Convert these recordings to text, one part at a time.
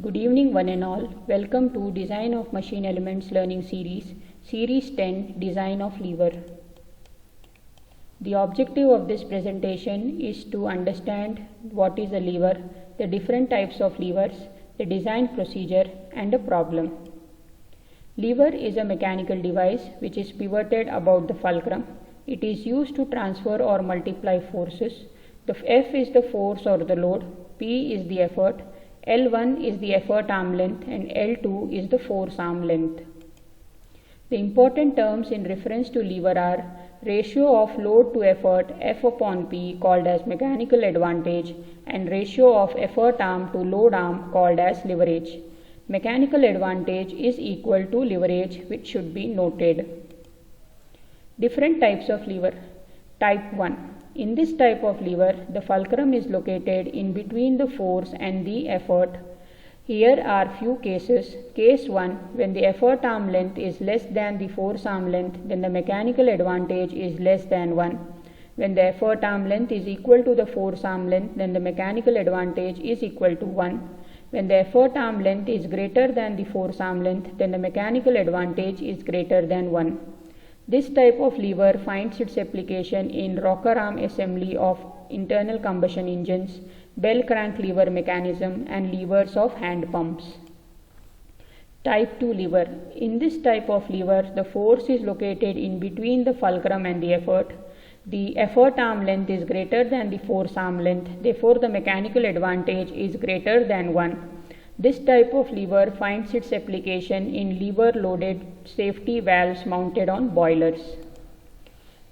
Good evening one and all. Welcome to Design of Machine Elements Learning Series, Series 10, Design of Lever. The objective of this presentation is to understand what is a lever, the different types of levers, the design procedure and a problem. Lever is a mechanical device which is pivoted about the fulcrum. It is used to transfer or multiply forces. The F is the force or the load, P is the effort, L1 is the effort arm length and L2 is the force arm length. The important terms in reference to lever are ratio of load to effort F upon P called as mechanical advantage and ratio of effort arm to load arm called as leverage. Mechanical advantage is equal to leverage, which should be noted. Different types of lever. Type 1. In this type of lever, the fulcrum is located in between the force and the effort. Here are few cases. Case 1, when the effort arm length is less than the force arm length, then the mechanical advantage is less than 1. When the effort arm length is equal to the force arm length, then the mechanical advantage is equal to 1. When the effort arm length is greater than the force arm length, then the mechanical advantage is greater than 1. This type of lever finds its application in rocker arm assembly of internal combustion engines, bell crank lever mechanism and levers of hand pumps. Type 2 lever. In this type of lever, the force is located in between the fulcrum and the effort. The effort arm length is greater than the force arm length, therefore the mechanical advantage is greater than 1. This type of lever finds its application in lever-loaded safety valves mounted on boilers.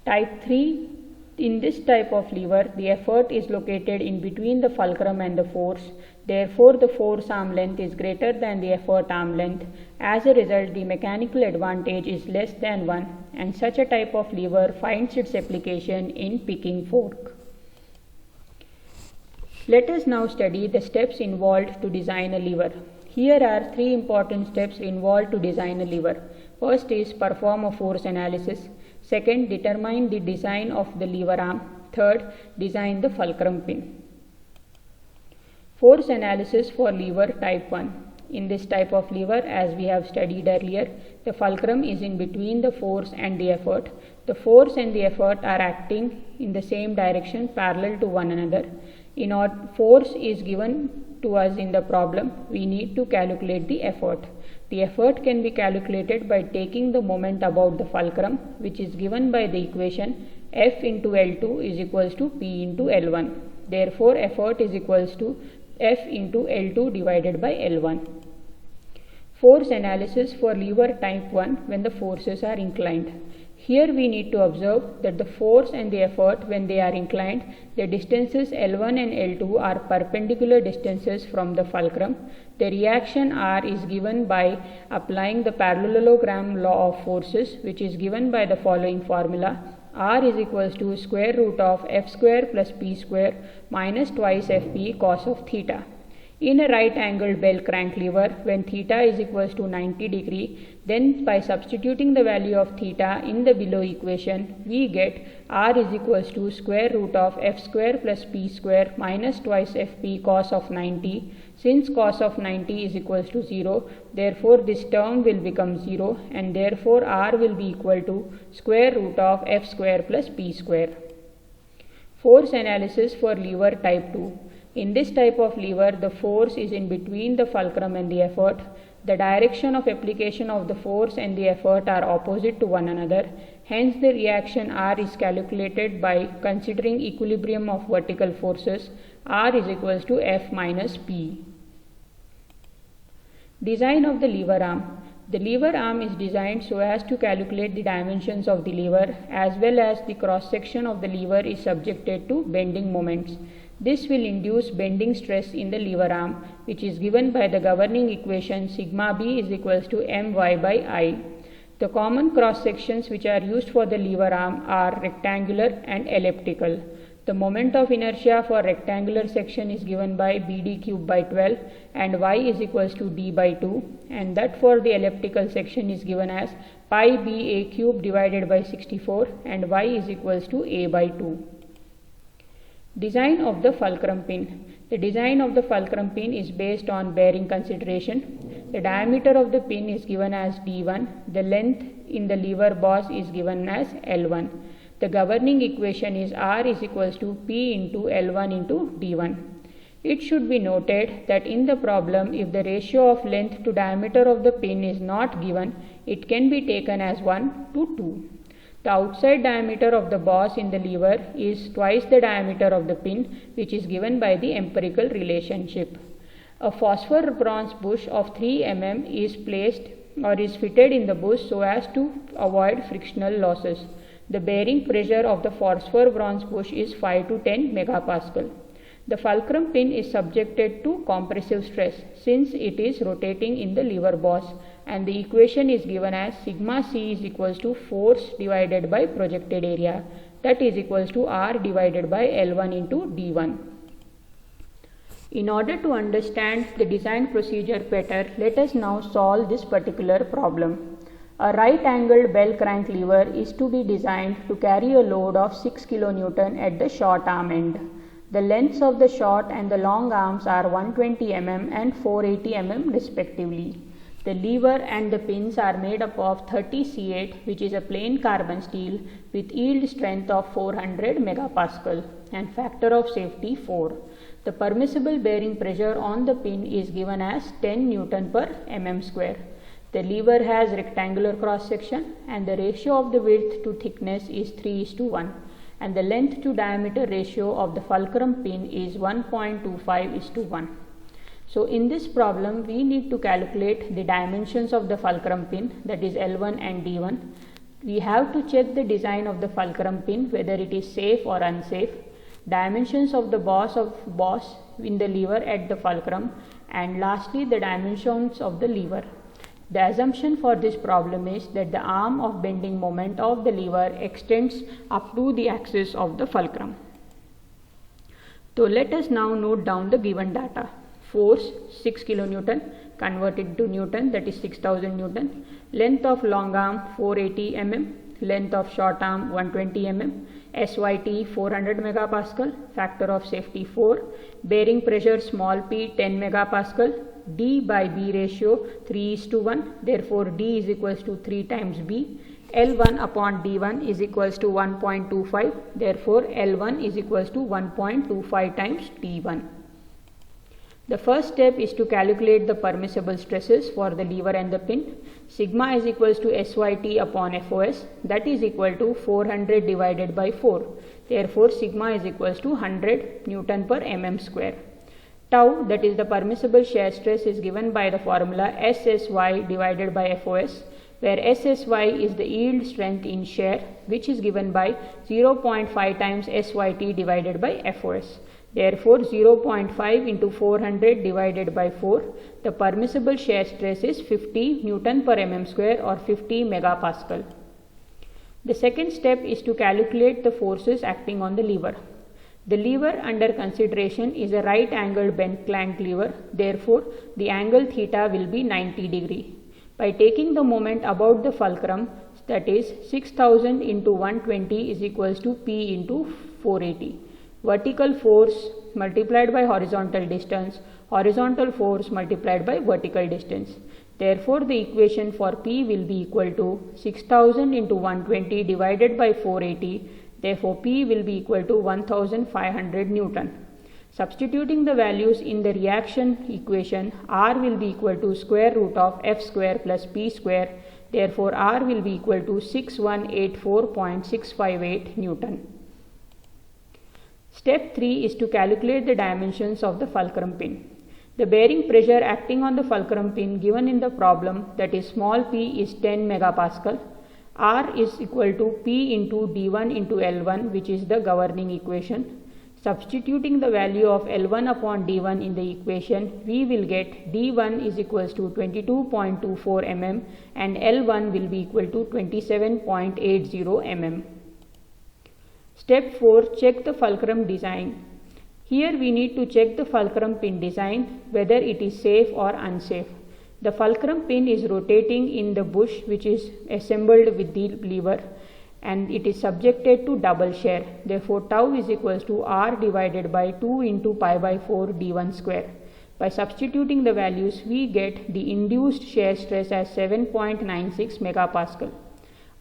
Type 3. In this type of lever, the effort is located in between the fulcrum and the force. Therefore, the force arm length is greater than the effort arm length. As a result, the mechanical advantage is less than 1, and such a type of lever finds its application in picking fork. Let us now study the steps involved to design a lever. Here are 3 important steps involved to design a lever. First is perform a force analysis. Second, determine the design of the lever arm. Third, design the fulcrum pin. Force analysis for lever type 1. In this type of lever, as we have studied earlier, the fulcrum is in between the force and the effort. The force and the effort are acting in the same direction parallel to one another. In our force is given to us in the problem, we need to calculate the effort. The effort can be calculated by taking the moment about the fulcrum, which is given by the equation F into L2 is equals to P into L1. Therefore, effort is equals to F into L2 divided by L1. Force analysis for lever type 1 when the forces are inclined. Here we need to observe that the force and the effort when they are inclined, the distances L1 and L2 are perpendicular distances from the fulcrum. The reaction R is given by applying the parallelogram law of forces, which is given by the following formula. R is equals to square root of F square plus P square minus twice Fp cos of theta. In a right angled bell crank lever, when theta is equals to 90 degree, then by substituting the value of theta in the below equation, we get R is equals to square root of F square plus P square minus twice Fp cos of 90. Since cos of 90 is equals to 0, therefore this term will become 0 and therefore R will be equal to square root of F square plus P square. Force analysis for lever type 2. In this type of lever, the force is in between the fulcrum and the effort. The direction of application of the force and the effort are opposite to one another. Hence, the reaction R is calculated by considering equilibrium of vertical forces. R is equals to F minus P. Design of the lever arm. The lever arm is designed so as to calculate the dimensions of the lever as well as the cross section of the lever is subjected to bending moments. This will induce bending stress in the lever arm, which is given by the governing equation sigma b is equals to my by I. The common cross sections which are used for the lever arm are rectangular and elliptical. The moment of inertia for rectangular section is given by bd cube by 12 and y is equals to d by 2, and that for the elliptical section is given as pi b a cube divided by 64 and y is equals to a by 2. Design of the fulcrum pin. The design of the fulcrum pin is based on bearing consideration. The diameter of the pin is given as D1. The length in the lever boss is given as L1. The governing equation is R is equals to P into L1 into D1. It should be noted that in the problem, if the ratio of length to diameter of the pin is not given, it can be taken as 1 to 2. The outside diameter of the boss in the lever is twice the diameter of the pin, which is given by the empirical relationship. A phosphor bronze bush of 3 mm is placed or is fitted in the bush so as to avoid frictional losses. The bearing pressure of the phosphor bronze bush is 5 to 10 megapascal. The fulcrum pin is subjected to compressive stress since it is rotating in the lever boss, and the equation is given as sigma c is equals to force divided by projected area, that is equals to R divided by L1 into D1. In order to understand the design procedure better, let us now solve this particular problem. A right-angled bell crank lever is to be designed to carry a load of 6 kN at the short arm end. The lengths of the short and the long arms are 120 mm and 480 mm respectively. The lever and the pins are made up of 30C8, which is a plain carbon steel with yield strength of 400 megapascal and factor of safety 4. The permissible bearing pressure on the pin is given as 10 Newton per mm square. The lever has rectangular cross section and the ratio of the width to thickness is 3:1. And the length to diameter ratio of the fulcrum pin is 1.25:1. So in this problem we need to calculate the dimensions of the fulcrum pin, that is L1 and D1. We have to check the design of the fulcrum pin, whether it is safe or unsafe, dimensions of the boss in the lever at the fulcrum, and lastly the dimensions of the lever. The assumption for this problem is that the arm of bending moment of the lever extends up to the axis of the fulcrum. So let us now note down the given data. Force 6 kN converted to Newton, that is 6000 Newton. Length of long arm 480 mm. Length of short arm 120 mm. SYT 400 megapascal. Factor of safety 4. Bearing pressure small p 10 megapascal. D by B ratio 3:1, therefore D is equals to 3 times B. L1 upon D1 is equals to 1.25, therefore L1 is equals to 1.25 times D1. The first step is to calculate the permissible stresses for the lever and the pin. Sigma is equals to SYT upon FOS, that is equal to 400 divided by 4. Therefore sigma is equals to 100 Newton per mm square. Tau, that is the permissible shear stress, is given by the formula SSY divided by FOS, where SSY is the yield strength in shear, which is given by 0.5 times SYT divided by FOS. Therefore 0.5 into 400 divided by 4, the permissible shear stress is 50 Newton per mm square or 50 megapascal. The second step is to calculate the forces acting on the lever. The lever under consideration is a right angled bent crank lever, therefore the angle theta will be 90 degree. By taking the moment about the fulcrum, that is 6000 into 120 is equals to P into 480. Vertical force multiplied by horizontal distance, horizontal force multiplied by vertical distance. Therefore the equation for P will be equal to 6000 into 120 divided by 480. Therefore P will be equal to 1500 Newton. Substituting the values in the reaction equation, R will be equal to square root of F square plus P square. Therefore R will be equal to 6184.658 Newton. Step 3 is to calculate the dimensions of the fulcrum pin. The bearing pressure acting on the fulcrum pin given in the problem, that is small p, is 10 megapascal. R is equal to P into D1 into L1, which is the governing equation. Substituting the value of L1 upon D1 in the equation, we will get D1 is equals to 22.24 mm and L1 will be equal to 27.80 mm. Step 4. Check the fulcrum design. Here we need to check the fulcrum pin design, whether it is safe or unsafe. The fulcrum pin is rotating in the bush which is assembled with the lever, and it is subjected to double shear. Therefore, tau is equals to R divided by 2 into pi by 4 d1 square. By substituting the values, we get the induced shear stress as 7.96 megapascal.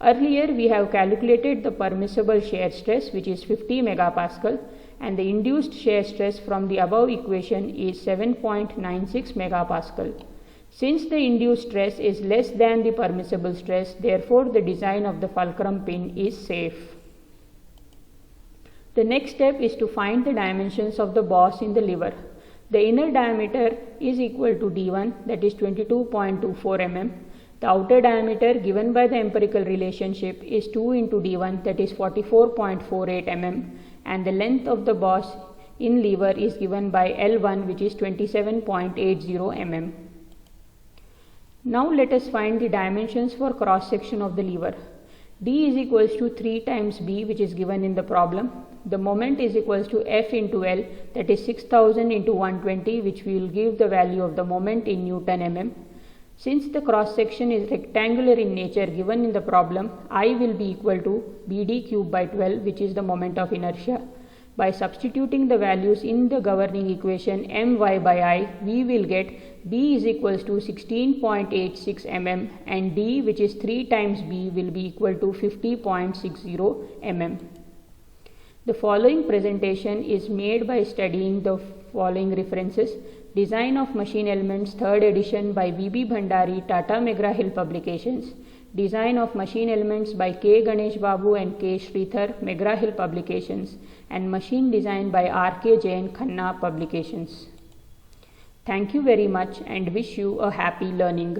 Earlier, we have calculated the permissible shear stress, which is 50 megapascal, and the induced shear stress from the above equation is 7.96 megapascal. Since the induced stress is less than the permissible stress, therefore the design of the fulcrum pin is safe. The next step is to find the dimensions of the boss in the lever. The inner diameter is equal to d1, that is 22.24 mm. The outer diameter given by the empirical relationship is 2 into d1, that is 44.48 mm, and the length of the boss in lever is given by L1, which is 27.80 mm. Now let us find the dimensions for cross section of the lever. D is equals to 3 times B, which is given in the problem. The moment is equals to F into L, that is 6000 into 120, which will give the value of the moment in Newton mm. Since the cross section is rectangular in nature given in the problem, I will be equal to BD cube by 12, which is the moment of inertia. By substituting the values in the governing equation my by I, we will get B is equals to 16.86 mm and D, which is 3 times B, will be equal to 50.60 mm. The following presentation is made by studying the following references: Design of Machine Elements, 3rd edition by V.B. Bhandari, Tata McGraw-Hill Publications. Design of Machine Elements by K. Ganesh Babu and K. Sridhar, McGraw-Hill Publications, and Machine Design by R.K. Jain, Khanna Publications. Thank you very much and wish you a happy learning.